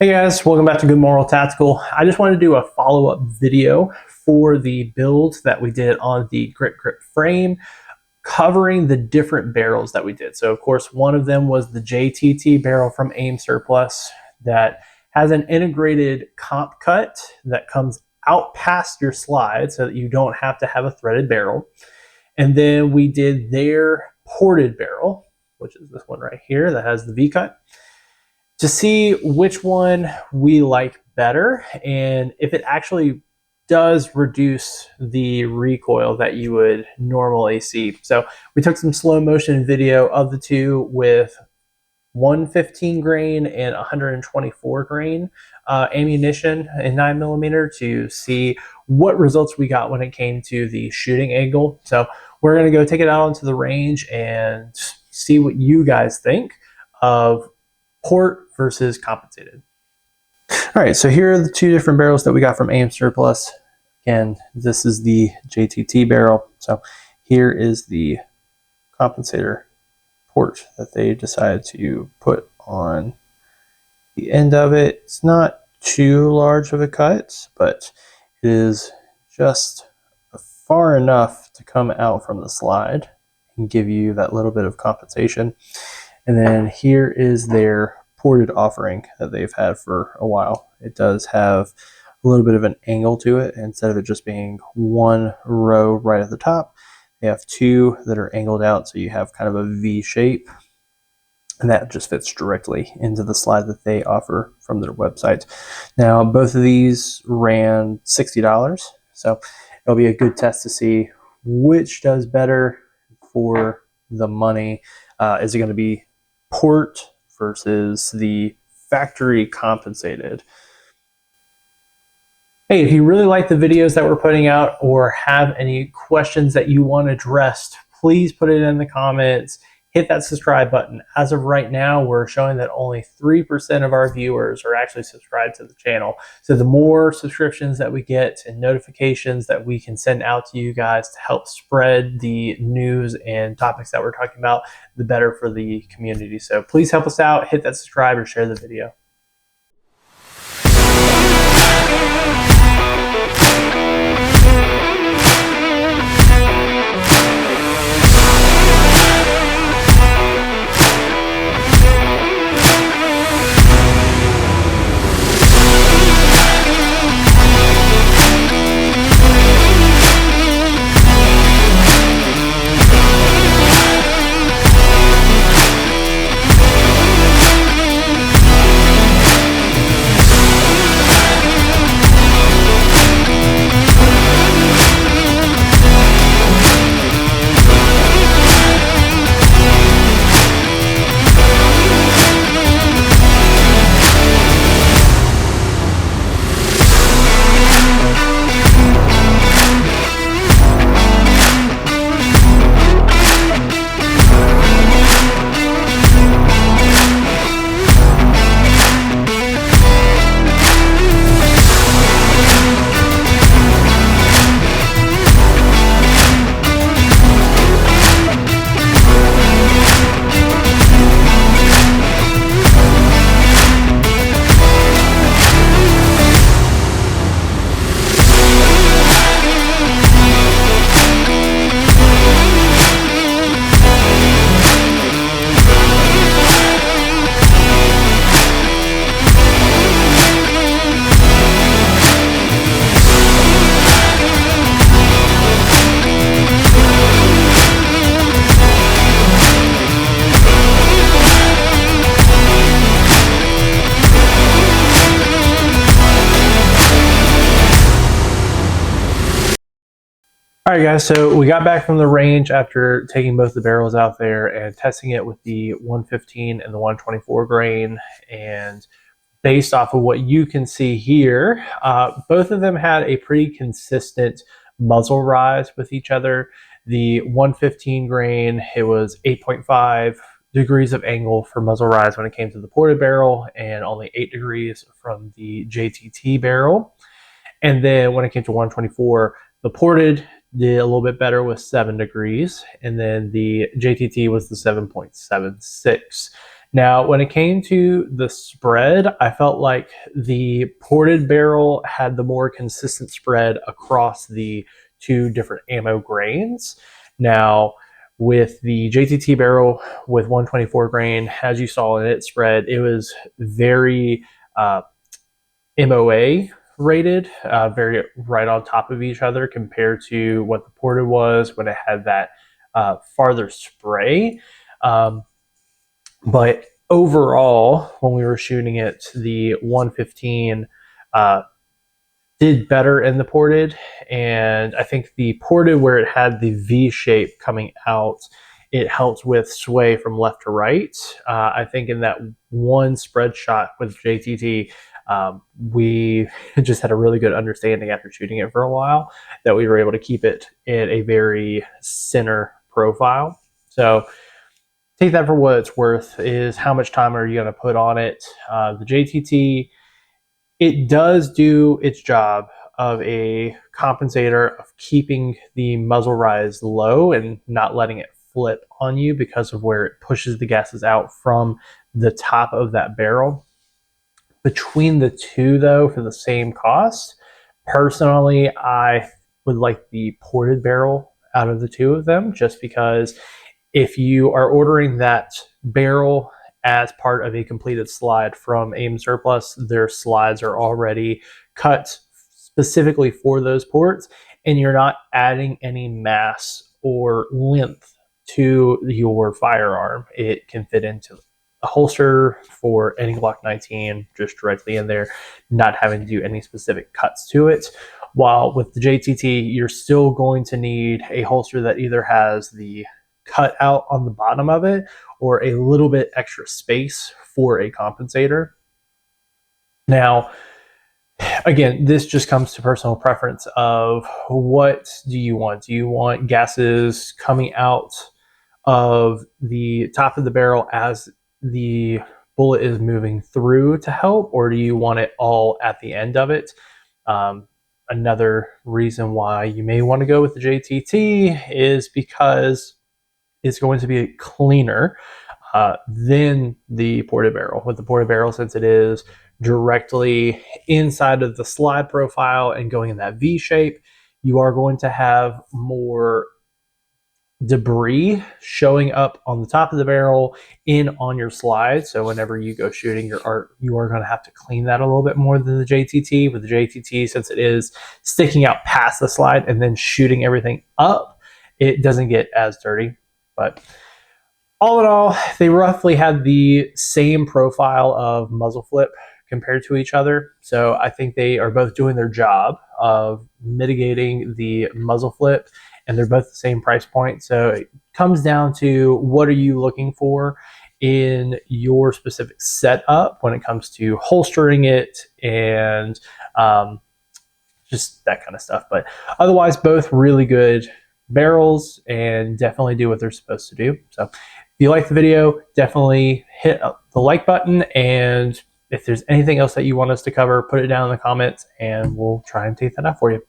Hey guys, welcome back to Good Moral Tactical. I just wanted to do a follow-up video for the build that we did on the Grip frame, covering the different barrels that we did. So of course, one of them was the JTT barrel from AimSurplus that has an integrated comp cut that comes out past your slide so that you don't have to have a threaded barrel. And then we did their ported barrel, which is this one right here that has the V-cut, to see which one we like better and if it actually does reduce the recoil that you would normally see. So we took some slow motion video of the two with 115 grain and 124 grain ammunition in 9mm to see what results we got when it came to the shooting angle. So we're going to go take it out onto the range and see what you guys think of port versus compensated. All right, so here are the two different barrels that we got from AimSurplus. Again, this is the JTT barrel. So here is the compensator port that they decided to put on the end of it. It's not too large of a cut, but it is just far enough to come out from the slide and give you that little bit of compensation. And then here is their ported offering that they've had for a while. It does have a little bit of an angle to it. Instead of it just being one row right at the top, they have two that are angled out, so you have kind of a V shape. And that just fits directly into the slide that they offer from their website. Now, both of these ran $60, so it'll be a good test to see which does better for the money. Is it going to be port versus the factory compensated? Hey, if you really like the videos that we're putting out or have any questions that you want addressed, please put it in the comments. Hit that subscribe button. As of right now, we're showing that only 3% of our viewers are actually subscribed to the channel. So the more subscriptions that we get and notifications that we can send out to you guys to help spread the news and topics that we're talking about, the better for the community. So please help us out. Hit that subscribe or share the video. All right, guys, so we got back from the range after taking both the barrels out there and testing it with the 115 and the 124 grain. And based off of what you can see here, both of them had a pretty consistent muzzle rise with each other. The 115 grain, it was 8.5 degrees of angle for muzzle rise when it came to the ported barrel and only 8 degrees from the JTT barrel. And then when it came to 124, the ported did a little bit better with 7 degrees, and then the JTT was the 7.76. Now, when it came to the spread, I felt like the ported barrel had the more consistent spread across the two different ammo grains. Now, with the JTT barrel with 124 grain, as you saw in its spread, it was very MOA rated, very right on top of each other compared to what the ported was when it had that farther spray. But overall, when we were shooting it, the 115 did better in the ported. And I think the ported, where it had the V shape coming out, it helped with sway from left to right. I think in that one spread shot with JTT, we just had a really good understanding after shooting it for a while that we were able to keep it in a very center profile. So take that for what it's worth. Is how much time are you going to put on it? The JTT, it does do its job of a compensator of keeping the muzzle rise low and not letting it flip on you because of where it pushes the gases out from the top of that barrel. Between the two, though, for the same cost, personally, I would like the ported barrel out of the two of them, just because if you are ordering that barrel as part of a completed slide from AimSurplus, their slides are already cut specifically for those ports, and you're not adding any mass or length to your firearm. It can fit into a holster for any Glock 19 just directly in there, not having to do any specific cuts to it. While with the JTT, you're still going to need a holster that either has the cut out on the bottom of it or a little bit extra space for a compensator. Now, again, this just comes to personal preference of what do you want? Do you want gases coming out of the top of the barrel as the bullet is moving through to help, or do you want it all at the end of it? Another reason why you may want to go with the JTT is because it's going to be cleaner than the ported barrel. With the ported barrel, since it is directly inside of the slide profile and going in that V shape, you are going to have more debris showing up on the top of the barrel in on your slide. So whenever you go shooting you are going to have to clean that a little bit more than the JTT. With the JTT, since it is sticking out past the slide and then shooting everything up, it doesn't get as dirty. But all in all, they roughly had the same profile of muzzle flip compared to each other. So I think they are both doing their job of mitigating the muzzle flip, and they're both the same price point. So it comes down to what are you looking for in your specific setup when it comes to holstering it and just that kind of stuff. But otherwise, both really good barrels and definitely do what they're supposed to do. So if you like the video, definitely hit the like button, and if there's anything else that you want us to cover, put it down in the comments and we'll try and take that out for you.